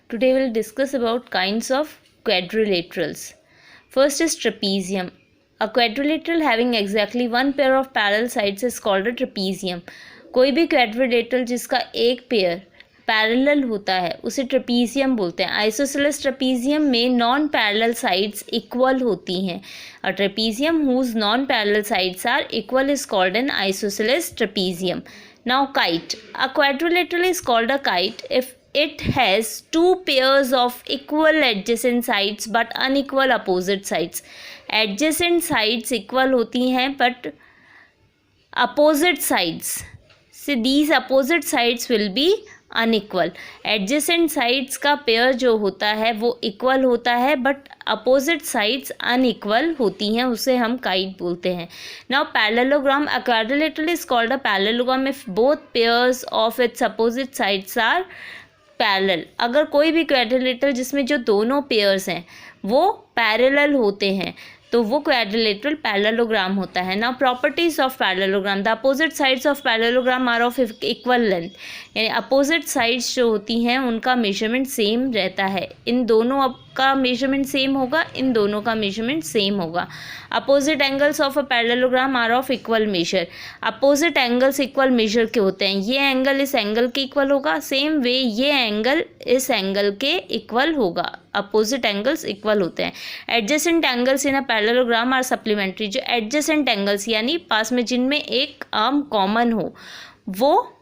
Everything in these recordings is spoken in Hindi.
Today we'll discuss about kinds of quadrilaterals. First is trapezium. A quadrilateral having exactly one pair of parallel sides is called a trapezium. कोई भी quadrilateral जिसका एक पेयर पैरेलल होता है उसे ट्रेपीजियम बोलते हैं. आइसोसेलेस ट्रेपीजियम में नॉन पैरेलल साइड्स इक्वल होती हैं. A trapezium whose non parallel sides are equal is called an isosceles trapezium. Now kite. A quadrilateral is called a kite if it has two pairs of equal adjacent sides but unequal opposite sides. Adjacent sides equal होती हैं but opposite sides. So these opposite sides will be unequal. Adjacent sides का पेयर जो होता है वो इक्वल होता है बट अपोजिट साइड्स अनइक्वल होती हैं, उसे हम काइट बोलते हैं. Now parallelogram. A quadrilateral is called a parallelogram if both pairs of its opposite sides are parallel. अगर कोई भी क्वाड्रिलेटरल जिसमें जो दोनों पेयर्स हैं वो पैरेलल होते हैं तो वो क्वाड्रिलेटरल पैरेललोग्राम होता है. Now properties of parallelogram. The opposite sides of parallelogram are of equal length. यानी अपोजिट साइड्स जो होती हैं उनका मेजरमेंट सेम रहता है. इन दोनों का मेजरमेंट सेम होगा, इन दोनों का मेजरमेंट सेम होगा. Opposite angles of a parallelogram are of equal measure. Opposite angles equal measure के होते हैं. ये एंगल इस एंगल के इक्वल होगा, सेम वे ये एंगल इस एंगल के इक्वल होगा. अपोजिट एंगल्स इक्वल होते हैं. Adjacent angles in a parallelogram are supplementary. जो एडजेसेंट एंगल्स यानी पास में जिनमें एक आर्म कॉमन हो वो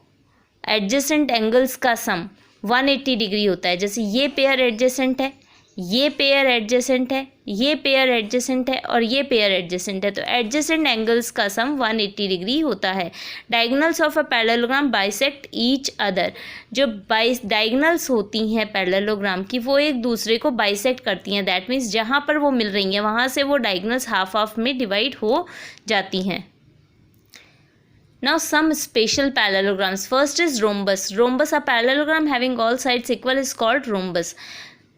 एडजेसेंट एंगल्स का सम 180 डिग्री होता है. जैसे ये पेयर एडजेसेंट है, ये पेयर एडजेसेंट है, ये पेयर एडजेसेंट है और ये पेयर एडजेसेंट है, तो एडजेसेंट एंगल्स का सम 180 डिग्री होता है. Diagonals of a parallelogram bisect each other. जो डायगोनल्स होती हैं पैरेललोग्राम की वो एक दूसरे को बाइसेक्ट करती हैं. दैट मीन्स जहाँ पर वो मिल रही हैं वहाँ से वो डायगोनल्स हाफ हाफ में डिवाइड हो जाती हैं. Now some special parallelograms. First is rhombus. Rhombus, a parallelogram having all sides equal is called rhombus.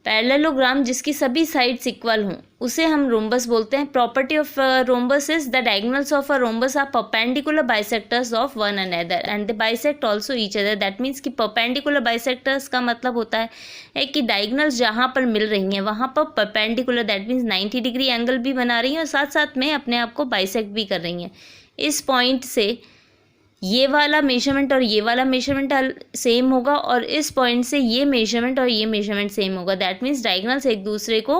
Parallelogram जिसकी सभी साइड्स इक्वल हों उसे हम रोम्बस बोलते हैं. Property of rhombus is the diagonals of a rhombus are perpendicular bisectors of one another and they bisect also each other. That means कि परपेंडिकुलर बाइसेक्टर्स का मतलब होता है कि डायगोनल्स जहाँ पर मिल रही हैं वहाँ पर perpendicular that means 90 degree angle भी बना रही हैं और साथ साथ में अपने आप को बाइसेक्ट भी कर रही हैं. इस पॉइंट से ये वाला मेजरमेंट और ये वाला मेजरमेंट सेम होगा और इस पॉइंट से ये मेजरमेंट और ये मेजरमेंट सेम होगा. दैट मीन्स डायगोनल्स एक दूसरे को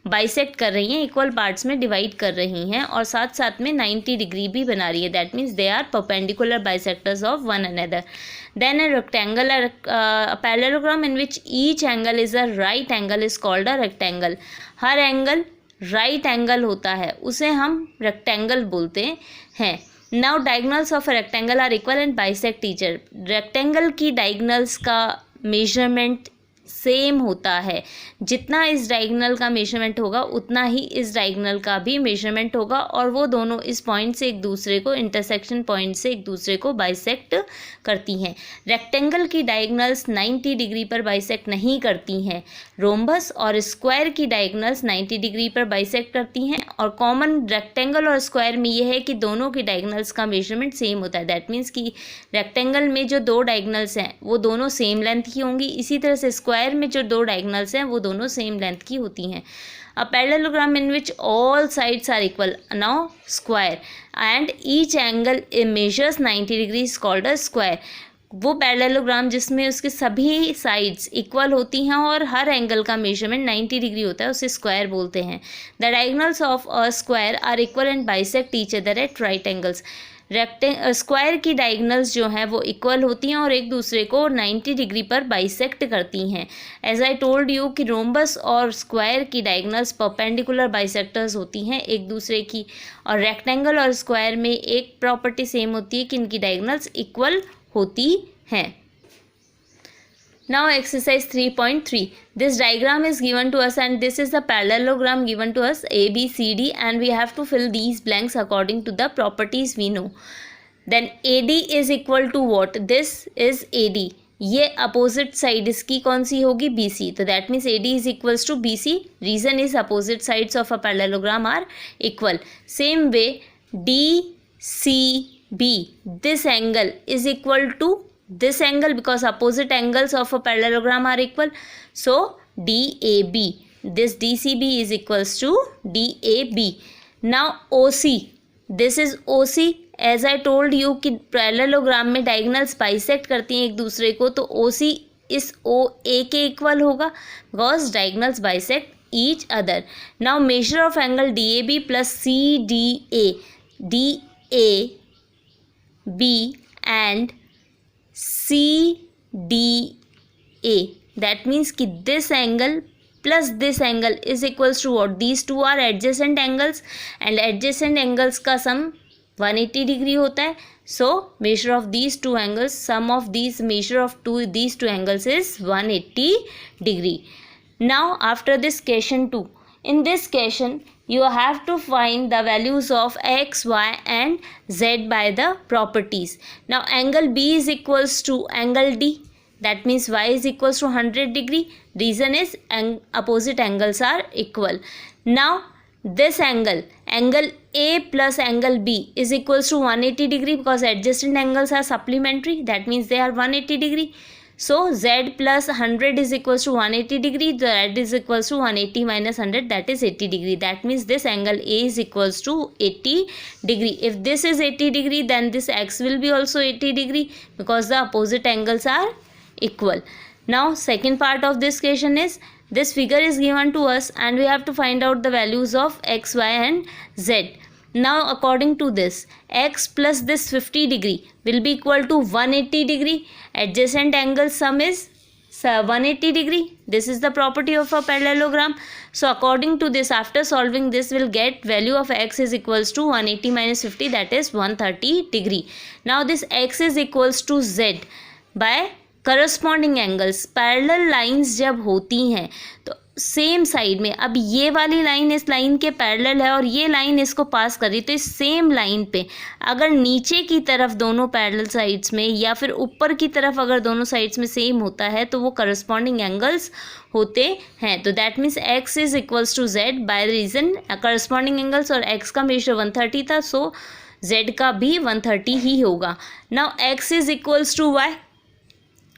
बाइसेक्ट कर रही हैं, इक्वल पार्ट्स में डिवाइड कर रही हैं और साथ साथ में 90 डिग्री भी बना रही है. That means they are perpendicular bisectors of one another. Then a rectangle. A parallelogram in which each angle is a right angle is called a rectangle. हर एंगल राइट एंगल होता है उसे हम रेक्टेंगल बोलते हैं. Now diagonals of a rectangle are equal and bisect each other. Rectangle की डायगोनल्स का मेजरमेंट सेम होता है. जितना इस डायगोनल का मेजरमेंट होगा उतना ही इस डायगोनल का भी मेजरमेंट होगा और वो दोनों इस पॉइंट से एक दूसरे को इंटरसेक्शन पॉइंट से एक दूसरे को बाइसेक्ट करती हैं. रेक्टेंगल की डायगोनल्स 90 डिग्री पर बाइसेक्ट नहीं करती हैं. रोम्बस और स्क्वायर की डायगोनल्स 90 डिग्री पर बाइसेक्ट करती हैं और कॉमन रेक्टेंगल और स्क्वायर में ये है कि दोनों की डायगोनल्स का मेजरमेंट सेम होता है. दैट मीन्स कि रेक्टेंगल में जो दो डायगोनल्स हैं वो दोनों सेम लेंथ की होंगी, इसी तरह से स्क्वायर में जो दो डायगोनल्स हैं वो दोनों सेम लेंथ की होती हैं. A parallelogram in which all sides are equal. Now square and each angle measures 90 degree is called a square. वो पैरेललोग्राम जिसमें उसके सभी साइड्स इक्वल होती हैं और हर एंगल का मेजरमेंट 90 डिग्री होता है उसे स्क्वायर बोलते हैं. The diagonals of a square are equal and bisect each other at right angles. Square की डायगोनल्स जो हैं वो इक्वल होती हैं और एक दूसरे को 90 डिग्री पर बाइसेक्ट करती हैं. एज आई टोल्ड यू कि रोम्बस और स्क्वायर की डायगोनल्स परपेंडिकुलर बाइसेक्टर्स होती हैं एक दूसरे की और रेक्टेंगल और स्क्वायर में एक प्रॉपर्टी सेम होती है कि इनकी डायगोनल्स इक्वल होती हैं. Now exercise 3.3. This diagram is given to us and this is the parallelogram given to us A, B, C, D and we have to fill these blanks according to the properties we know. Then AD is equal to what? This is AD. ये अपोजिट साइड इसकी कौन सी होगी? BC. तो that means AD is equals to BC. Reason is opposite sides of a parallelogram are equal. Same way DCB. This angle is equal to this angle because opposite angles of a parallelogram are equal. So DAB, this DCB is equals to DAB. Now OC, this is OC. As I told you कि पैरेललोग्राम में डायगोनल्स बाइसेक्ट करती हैं एक दूसरे को, तो OC इस OA के इक्वल होगा because diagonals bisect each other. Now measure of angle DAB plus CDA, DAB and CDA, that means कि this angle plus this angle is equals to what? These two are adjacent angles and adjacent angles का sum 180 degree होता है. So measure of these two angles, sum of these measure of these two angles is 180 degree. Now after this question 2, in this question you have to find the values of x, y and z by the properties. Now angle B is equals to angle D, that means y is equals to 100 degree. Reason is opposite angles are equal. Now this angle A plus angle B is equals to 180 degree because adjacent angles are supplementary, that means they are 180 degree. So Z plus 100 is equals to 180 degree, Z is equals to 180 minus 100, that is 80 degree. That means this angle A is equals to 80 degree. If this is 80 degree, then this X will be also 80 degree because the opposite angles are equal. Now second part of this question is, this figure is given to us and we have to find out the values of x, y and z. Now according to this, x plus this 50 degree will be equal to 180 degree. Adjacent angle sum is 180 degree. This is the property of a parallelogram. So according to this, after solving this, we'll get value of x is equals to 180 minus 50, that is 130 degree. Now this x is equals to z by corresponding angles. Parallel lines जब होती हैं तो सेम साइड में, अब ये वाली लाइन इस लाइन के पैरेलल है और ये लाइन इसको पास कर रही, तो इस सेम लाइन पे अगर नीचे की तरफ दोनों पैरेलल साइड्स में या फिर ऊपर की तरफ अगर दोनों साइड्स में सेम होता है तो वो करस्पॉन्डिंग एंगल्स होते हैं. तो that means x is equals to z by reason corresponding angles, और x का मेजर 130 था, सो z का भी 130 ही होगा. Now x is equals to y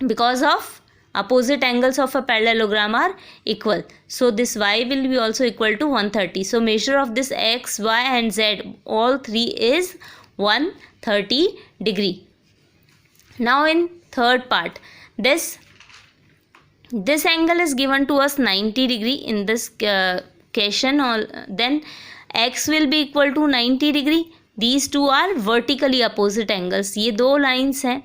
because of opposite angles of a parallelogram are equal, so this y will be also equal to 130. So measure of this x, y and z, all three is 130 degree. Now in third part, this angle is given to us 90 degree in this question, or then x will be equal to 90 degree. These two are vertically opposite angles. ये दो lines हैं,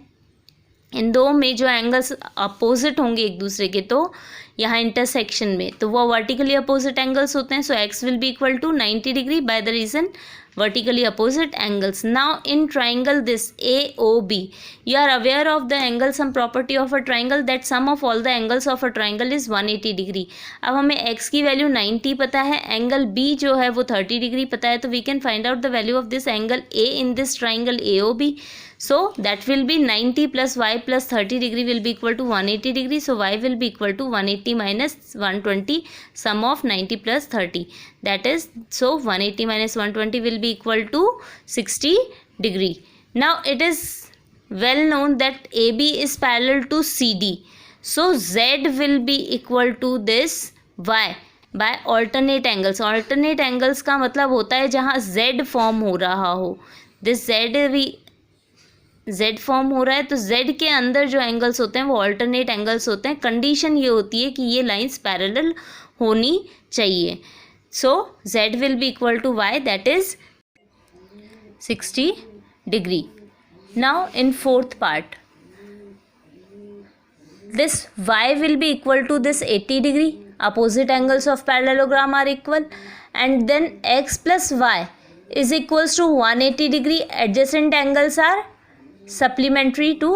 इन दो में जो एंगल्स अपोजिट होंगे एक दूसरे के, तो यहाँ इंटरसेक्शन में, तो वो वर्टिकली अपोजिट एंगल्स होते हैं. So x will be equal to 90 degree by the reason vertically opposite angles. Now in triangle this AOB, you are aware of the angle sum property of a triangle, that sum of all the angles of a triangle is 180 degree. अब हमें x की वैल्यू 90 पता है, एंगल B जो है वो 30 डिग्री पता है, तो we can find out the value of this angle A in this triangle AOB. So that will be 90 plus y plus 30 degree will be equal to 180 degree. So y will be equal to 180 minus 120, sum of 90 plus 30. That is, so 180 minus 120 will be equal to 60 degree. Now it is well known that AB is parallel to CD. So Z will be equal to this Y by alternate angles. Alternate angles का मतलब होता है जहाँ Z फॉर्म हो रहा हो. This Z फॉर्म हो रहा है, तो Z के अंदर जो एंगल्स होते हैं वो अल्टरनेट एंगल्स होते हैं. कंडीशन ये होती है कि ये लाइंस पैरेलल होनी चाहिए. So Z will be equal to Y, that is 60 degree. Now in fourth part, this Y will be equal to this 80 degree. Opposite angles of parallelogram are equal, and then X plus Y is equals to 180 degree. Adjacent angles are supplementary to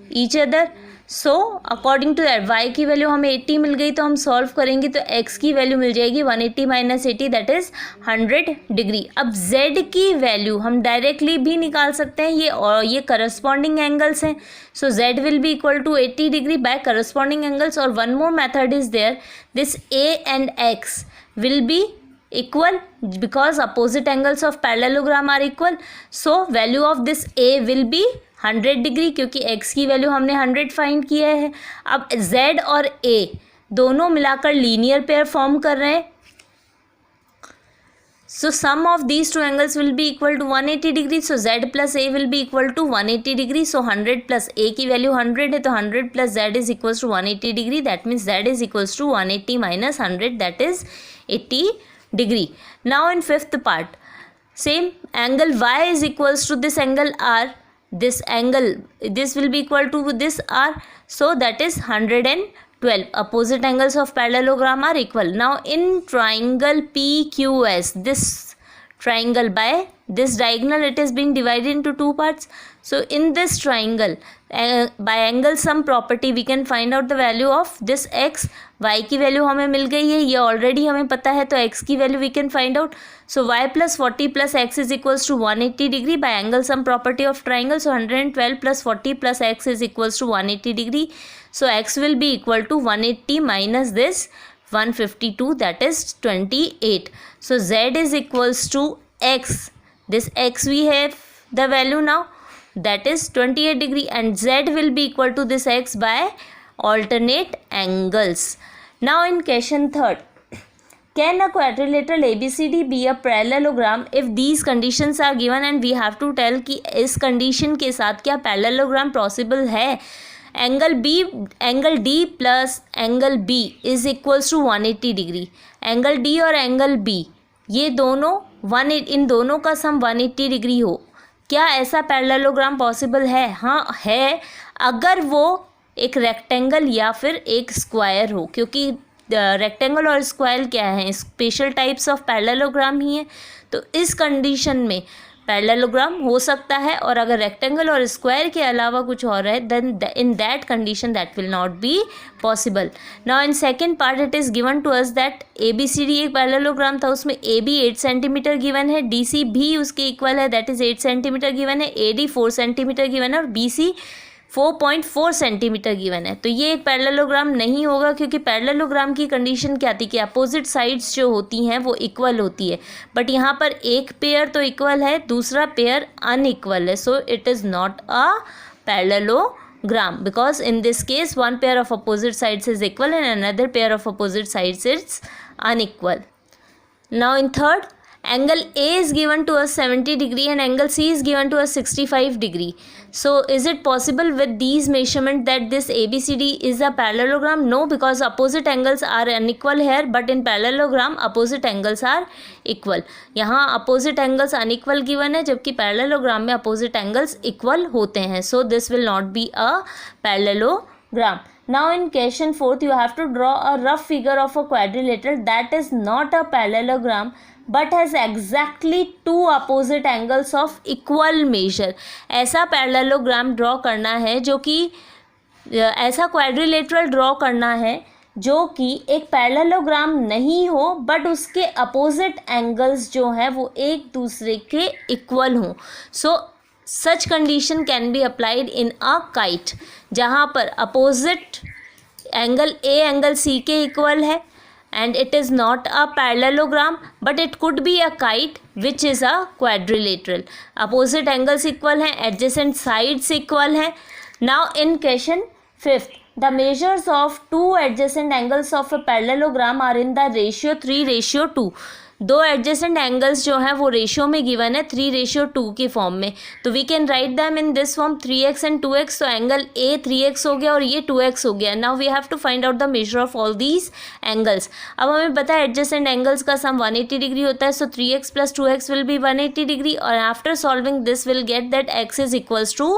each other. So according to that, Y की वैल्यू हमें 80 मिल गई, तो हम सॉल्व करेंगे तो X की वैल्यू मिल जाएगी 180 माइनस 80, दैट इज 100 डिग्री. अब Z की वैल्यू हम डायरेक्टली भी निकाल सकते हैं, ये करस्पॉन्डिंग एंगल्स हैं. So Z will be equal to 80 degree by corresponding angles. और one more method is there, this A and X will be equal because opposite angles of parallelogram are equal. So value of this A will be 100 degree, क्योंकि x की वैल्यू हमने 100 फाइंड किया है। अब z और a दोनों मिलाकर लीनियर पेयर फॉर्म कर रहे हैं, so sum of these two angles will be equal to 180 degree, so z plus a will be equal to 180 degree, so 100 plus a की वैल्यू 100 है, तो 100 plus z is equals to 180 degree, that means z is equals to 180 minus 100, that is 80 degree. Now in fifth part, same angle y is equals to this angle r, this angle, this will be equal to this r, so that is 112. Opposite angles of parallelogram are equal. Now in triangle PQS, this triangle by this diagonal, it is being divided into two parts. So in this triangle, by angle sum property we can find out the value of this x. y की वैल्यू हमें मिल गई है, ये ऑलरेडी हमें पता है, तो x की value we can find out. So y plus 40 plus x is equals to 180 degree by angle sum property of triangle. So 112 plus 40 plus x is equals to 180 degree. So x will be equal to 180 minus this 152, that is 28. So z is equals to x. This x we have the value now, that is 28 degree, and z will be equal to this x by alternate angles. Now in question third, can a quadrilateral ABCD be a parallelogram if these conditions are given, and we have to tell कि इस condition के साथ क्या parallelogram possible है. Angle D plus angle B is equals to 180 degree. Angle D और एंगल B ये दोनों इन दोनों का सम 180 डिग्री हो, क्या ऐसा पैरेललोग्राम पॉसिबल है? हाँ है, अगर वो एक रेक्टेंगल या फिर एक स्क्वायर हो, क्योंकि रेक्टेंगल और स्क्वायर क्या है, स्पेशल टाइप्स ऑफ पैरेललोग्राम ही है. तो इस कंडीशन में पैरेललोग्राम हो सकता है, और अगर रेक्टेंगल और स्क्वायर के अलावा कुछ और है, then in that condition that will not be possible. Now in second part it is given to us that ABCD एक पैरेललोग्राम था, उसमें AB 8 सेंटीमीटर गिवन है, DC भी उसके इक्वल है, दैट इज़ 8 सेंटीमीटर गिवन है, AD 4 सेंटीमीटर गिवन है, और BC 4.4 सेंटीमीटर गिवन है. तो ये एक पैरेललोग्राम नहीं होगा, क्योंकि पैरेललोग्राम की कंडीशन क्या थी कि अपोजिट साइड्स जो होती हैं वो इक्वल होती है, बट यहाँ पर एक पेयर तो इक्वल है, दूसरा पेयर अनइक्वल है. So it is not a parallelogram, because in this case one pair of opposite sides is equal and another pair of opposite sides is unequal. Now in third, angle A is given to us 70 degree and angle C is given to us 65 degree. So is it possible with these measurements that this ABCD is a parallelogram? No, because opposite angles are unequal here, but in parallelogram opposite angles are equal. यहाँ opposite angles unequal given है, जबकि parallelogram में opposite angles equal होते हैं. So this will not be a parallelogram. Now in question 4th, you have to draw a rough figure of a quadrilateral that is not a parallelogram but has exactly two opposite angles of equal measure. ऐसा पैरेललोग्राम ड्रॉ करना है जो कि ऐसा क्वाड्रिलेटरल ड्रॉ करना है जो कि एक पैरेललोग्राम नहीं हो, बट उसके अपोजिट एंगल्स जो हैं वो एक दूसरे के इक्वल हों. So such condition can be applied in a kite, जहाँ पर opposite angle A angle C के इक्वल है, and it is not a parallelogram but it could be a kite which is a quadrilateral. Opposite angles equal हैं, adjacent sides equal हैं. Now in question 5th, the measures of two adjacent angles of a parallelogram are in the ratio 3:2. दो एडजेसेंट एंगल्स जो हैं वो रेशियो में गिवन है 3:2 की फॉर्म में, तो we can write them in this form 3x and 2x. तो एंगल A 3x हो गया और ये 2x हो गया. Now we have to find out the measure of all these angles. अब हमें पता है एडजेसेंट एंगल्स का सम 180 डिग्री होता है, so 3x plus 2x will be 180 degree, और after solving this will get that x is equals to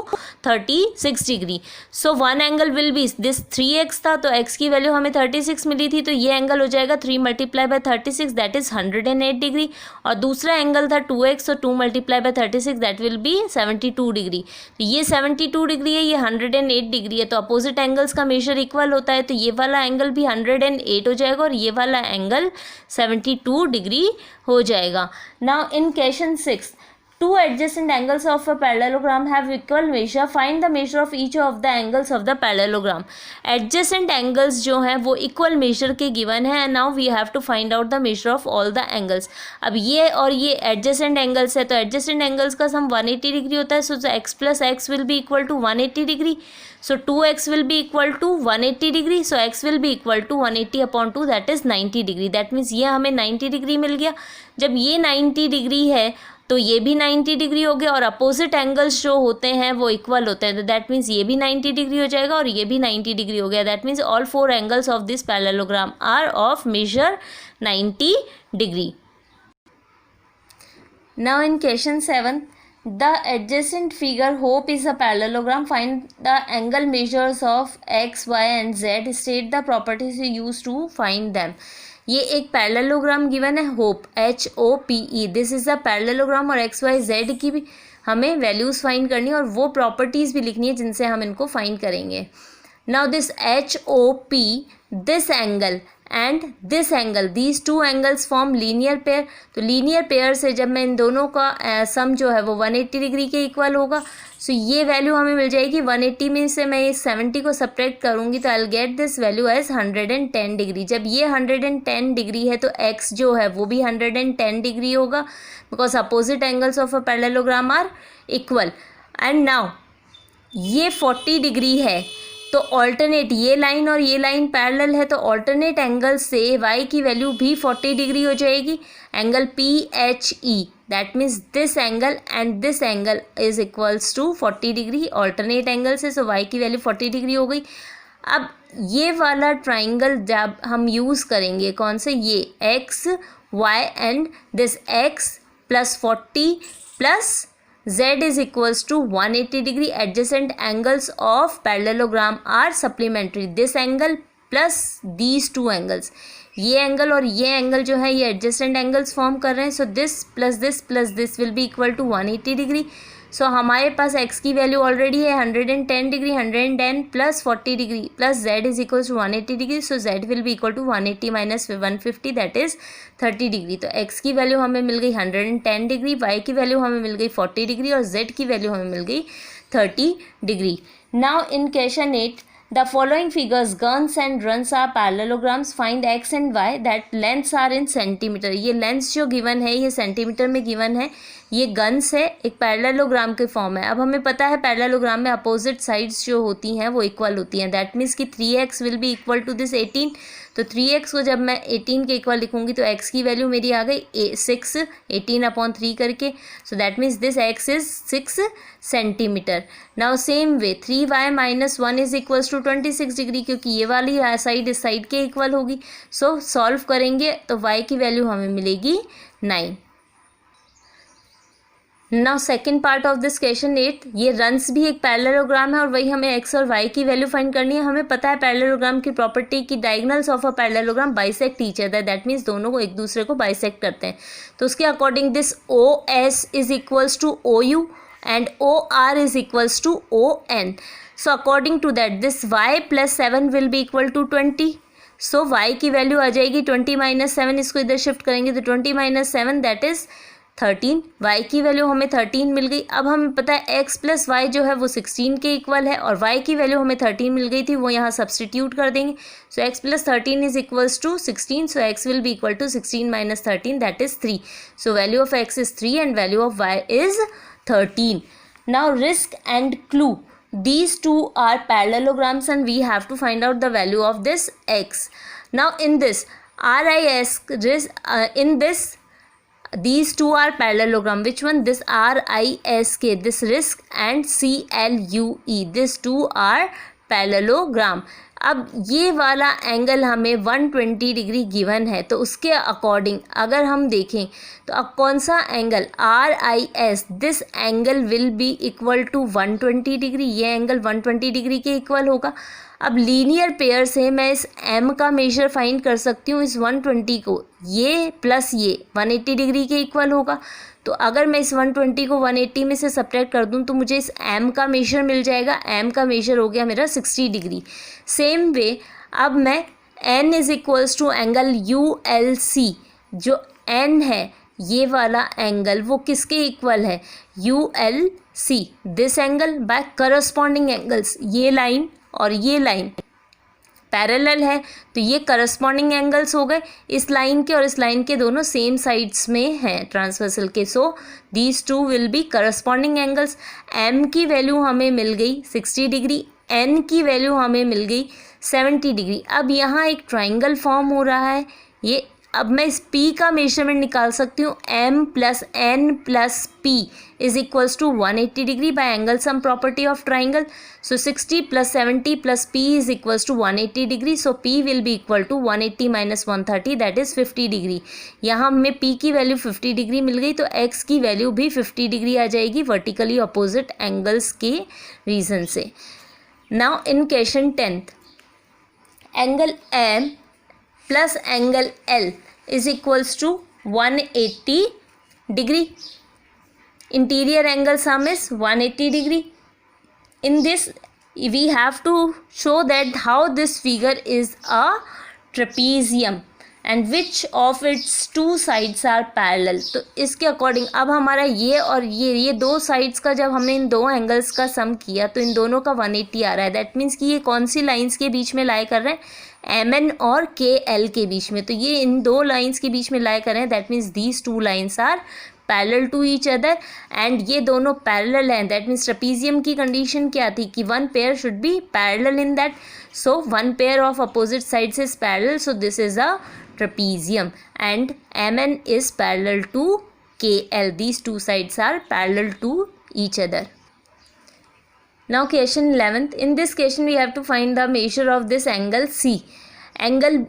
36 degree. So one angle will be this 3x था, तो x की वैल्यू हमें 36 मिली थी, तो ये एंगल हो जाएगा 3 multiply by 36, that is 108 degree. और दूसरा एंगल था 2x, तो 2 multiply by 36 that will be 72 degree. तो ये 72 डिग्री है, ये 108 डिग्री है, तो अपोजिट एंगल्स का मेजर इक्वल होता है, तो ये वाला एंगल भी 108 हो जाएगा और ये वाला एंगल 72 डिग्री हो जाएगा. Now in question 6, Two adjacent angles of a parallelogram have equal measure. Find the measure of each of the angles of the parallelogram. Adjacent angles जो हैं वो equal measure के given है and now we have to find out the measure of all the angles. अब ये और ये adjacent angles है तो adjacent angles का sum 180 degree होता है. So x plus x will be equal to 180 degree. So 2x will be equal to 180 degree. So x will be equal to 180 upon 2 that is 90 degree. That means ये हमें 90 degree मिल गया. जब ये 90 degree है तो ये भी 90 डिग्री हो गया और अपोजिट एंगल्स जो होते हैं वो इक्वल होते हैं तो दैट मीन्स ये भी 90 डिग्री हो जाएगा और ये भी 90 डिग्री हो गया. That means all four angles of this parallelogram are of measure 90 degree. Now in question 7 the adjacent figure hope is a parallelogram. Find the angle measures of x, y and z. State the properties you use to find them. ये एक पैरेललोग्राम गिवन है hope HOPE. This is a parallelogram और एक्स वाई जेड की भी हमें वैल्यूज़ फाइंड करनी है और वो प्रॉपर्टीज़ भी लिखनी है जिनसे हम इनको फाइंड करेंगे. Now this HOP, this angle and this angle, these two angles form linear pair. तो लीनियर पेयर से जब मैं इन दोनों का सम जो है वो 180 डिग्री के इक्वल होगा. सो ये वैल्यू हमें मिल जाएगी. 180 में से मैं इस 70 को सब्ट्रैक्ट करूँगी तो I will get this value as 110 degree. जब ये 110 डिग्री है तो x जो है वो भी 110 डिग्री होगा because opposite angles of a parallelogram are equal. And now ये 40 डिग्री है तो ऑल्टरनेट ये लाइन और ये लाइन पैरेलल है तो ऑल्टरनेट एंगल से y की वैल्यू भी 40 डिग्री हो जाएगी. Angle PHE, that means this angle and this angle is equals to 40 degree alternate angle से. सो y की वैल्यू 40 डिग्री हो गई. अब ये वाला ट्राइंगल जब हम यूज़ करेंगे कौन से, ये x y and this x plus 40 plus z is equals to 180 degree. Adjacent angles of parallelogram are supplementary. This angle plus these two angles. ये एंगल और ये एंगल जो है ये adjacent angles फॉर्म कर रहे हैं. So this plus this will be equal to 180 degree. So हमारे पास x की वैल्यू ऑलरेडी है 110 degree. 110 plus 40 degree plus z is equal to 180 degree. So z will be equal to 180 minus 150 that is 30 degree. तो x की वैल्यू हमें मिल गई 110 डिग्री, y की वैल्यू हमें मिल गई 40 डिग्री और z की वैल्यू हमें मिल गई 30 degree. Now in question 8 the following figures guns and runs are parallelograms. Find x and y that lengths are in centimeter. ये लेंथ्स जो गिवन है ये सेंटीमीटर में गिवन है. ये गन्स है, एक पैरेललोग्राम के फॉर्म है. अब हमें पता है पैरेललोग्राम में अपोजिट साइड्स जो होती हैं वो इक्वल होती हैं. दैट मीन्स कि 3x will be equal to this 18. तो 3x को जब मैं 18 के इक्वल लिखूंगी तो x की वैल्यू मेरी आ गई 6 18 अपॉन 3 करके. So that means this x is 6 centimetre. Now same way 3y minus 1 is equals to 26 degree क्योंकि ये वाली साइड इस साइड के इक्वल होगी. सो सॉल्व करेंगे तो y की वैल्यू हमें मिलेगी 9. Now second part of this question 8 ये रन्स भी एक पैरेललोग्राम है और वही हमें x और y की वैल्यू फाइंड करनी है. हमें पता है पैरेललोग्राम की प्रॉपर्टी की diagonals of a parallelogram bisect each other. That means दोनों को एक दूसरे को बाइसेक्ट करते हैं. तो उसके according this OS is equals to OU and OR is equals to ON. So according to that this y plus 7 will be equal to 20. So y की वैल्यू आ जाएगी 20 माइनस 7. इसको इधर शिफ्ट करेंगे तो 20 माइनस 7 दैट इज 13. y की वैल्यू हमें 13 मिल गई. अब हमें पता है x प्लस वाई जो है वो 16 के इक्वल है और y की वैल्यू हमें 13 मिल गई थी वो यहाँ सब्सटीट्यूट कर देंगे. So x plus 13 is equals to 16. So x will be equal to 16 minus 13 that is 3. So value of x is 3 and value of y is 13. Now risk and clue, these two are parallelograms and we have to find out the value of this x. Now in this in this these two are parallelogram. Which one? This RISK, this risk and CLUE, these two are parallelogram. अब ये वाला एंगल हमें 120 डिग्री गिवन है तो उसके अकॉर्डिंग अगर हम देखें तो अब कौन सा angle RIS, this angle will be equal to 120 degree. ये एंगल 120 डिग्री के इक्वल होगा. अब लीनियर पेयर से मैं इस m का मेजर फाइंड कर सकती हूँ. इस 120 को ये प्लस ये 180 डिग्री के इक्वल होगा. तो अगर मैं इस 120 को 180 में से सब्ट्रैक्ट कर दूँ तो मुझे इस m का मेजर मिल जाएगा. m का मेजर हो गया मेरा 60 डिग्री. सेम वे अब मैं n is equals to angle ULC, जो n है ये वाला एंगल वो किसके इक्वल है, ULC, this angle by corresponding angles, ये लाइन और ये लाइन पैरेलल है तो ये करस्पॉन्डिंग एंगल्स हो गए, इस लाइन के और इस लाइन के दोनों सेम साइड्स में हैं ट्रांसवर्सल के, so these two will be corresponding angles. M की वैल्यू हमें मिल गई 60 डिग्री, एन की वैल्यू हमें मिल गई 70 डिग्री। अब यहाँ एक ट्राइंगल फॉर्म हो रहा है, ये अब मैं इस P का मेजरमेंट निकाल सकती हूँ, M + N + P is equals to 180 degree by angle sum property of triangle. So 60 + 70 + P is equals to 180 degree, so P will be equal to 180 - 130 that is 50 degree. यहाँ हमें P की वैल्यू 50 डिग्री मिल गई तो X की वैल्यू भी 50 डिग्री आ जाएगी वर्टिकली अपोजिट एंगल्स के रीज़न से। Now in question 10th, angle M plus angle L is equals to 180 degree. Interior angle sum is 180 degree. In this we have to show that how this figure is a trapezium and which of its two sides are parallel. तो इसके अकॉर्डिंग अब हमारा ये और ये दो साइड्स का जब हमने इन दो एंगल्स का सम किया तो इन दोनों का 180 आ रहा है। दैट मीन्स कि ये कौन सी लाइंस के बीच में लाई कर रहे हैं, MN और KL के बीच में, तो ये इन दो लाइंस के बीच में लाई कर रहे हैं। That means these two lines are parallel to each other and ये दोनों पैरेलल हैं। दैट मीन्स ट्रेपीजियम की कंडीशन क्या थी कि one pair should be parallel in that, so one pair of opposite sides is parallel, so this is a trapezium and MN is parallel to KL. These two sides are parallel to each other. Now question 11th. In this question we have to find the measure of this angle C. Angle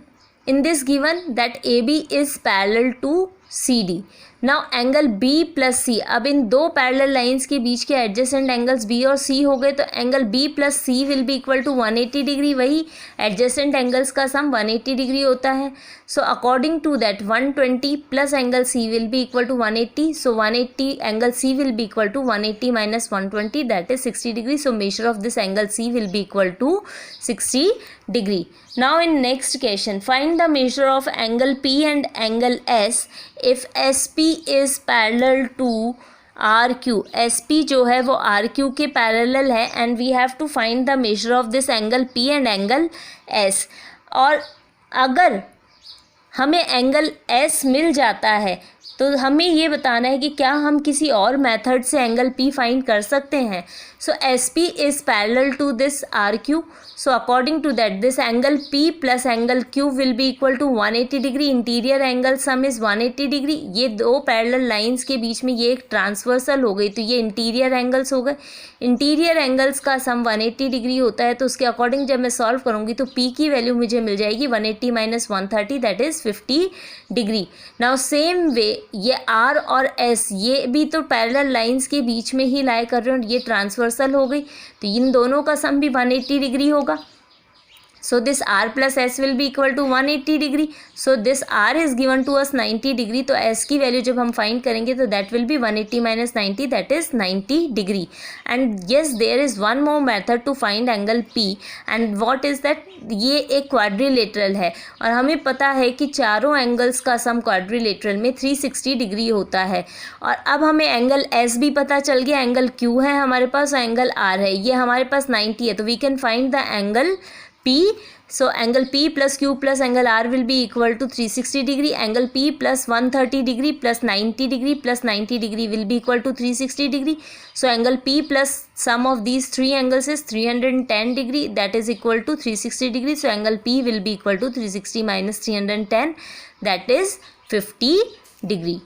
in this given that AB is parallel to CD. Now angle B + C, अब इन दो पैरेलल लाइंस के बीच के एडजेसेंट एंगल्स B और C हो गए तो angle B + C will be equal to 180 degree. वही एडजेसेंट एंगल्स का सम 180 डिग्री होता है। So according to that 120 plus angle C will be equal to 180, so 180 angle C will be equal to 180 - 120 that is 60 degree. So measure of this angle C will be equal to 60 degree. Now in next question, find the measure of angle P and angle S if SP is parallel to RQ. SP जो है वो RQ के parallel है and we have to find the measure of this angle P and angle S. और अगर हमें एंगल S मिल जाता है तो हमें ये बताना है कि क्या हम किसी और मेथड से एंगल P फाइंड कर सकते हैं। So SP is parallel to this RQ, so according to that this angle P plus angle Q will be equal to 180 degree. Interior angle sum is 180 degree. ये दो पैरेलल लाइंस के बीच में ये एक ट्रांसवर्सल हो गई तो ये इंटीरियर एंगल्स हो गए। इंटीरियर एंगल्स का सम 180 डिग्री होता है तो उसके अकॉर्डिंग जब मैं सॉल्व करूँगी तो P की वैल्यू मुझे मिल जाएगी 180 - 130 that is 50 degree. Now same वे ये R और S ये भी तो पैरेलल लाइंस के बीच में ही लाई कर रहे हो, ये ट्रांसवर्सल हो गई तो इन दोनों का सम भी 180 डिग्री होगा। So this R plus S will be equal to 180 degree. So this R is given to us 90 degree. तो S की वैल्यू जब हम फाइंड करेंगे तो that will be 180 - 90 that is 90 degree. And yes there is one more method to find angle P and what is that, ये एक quadrilateral है और हमें पता है कि चारों एंगल्स का सम quadrilateral में 360 डिग्री होता है। और अब हमें एंगल S भी पता चल गया, एंगल Q है हमारे पास, एंगल R है, ये हमारे पास 90 है तो we can find the angle P. So angle P plus Q plus angle R will be equal to 360 degree. Angle P plus 130 degree plus 90 degree plus 90 degree will be equal to 360 degree. So angle P plus sum of these three angles is 310 degree that is equal to 360 degree. So angle P will be equal to 360 minus 310 that is 50 degree.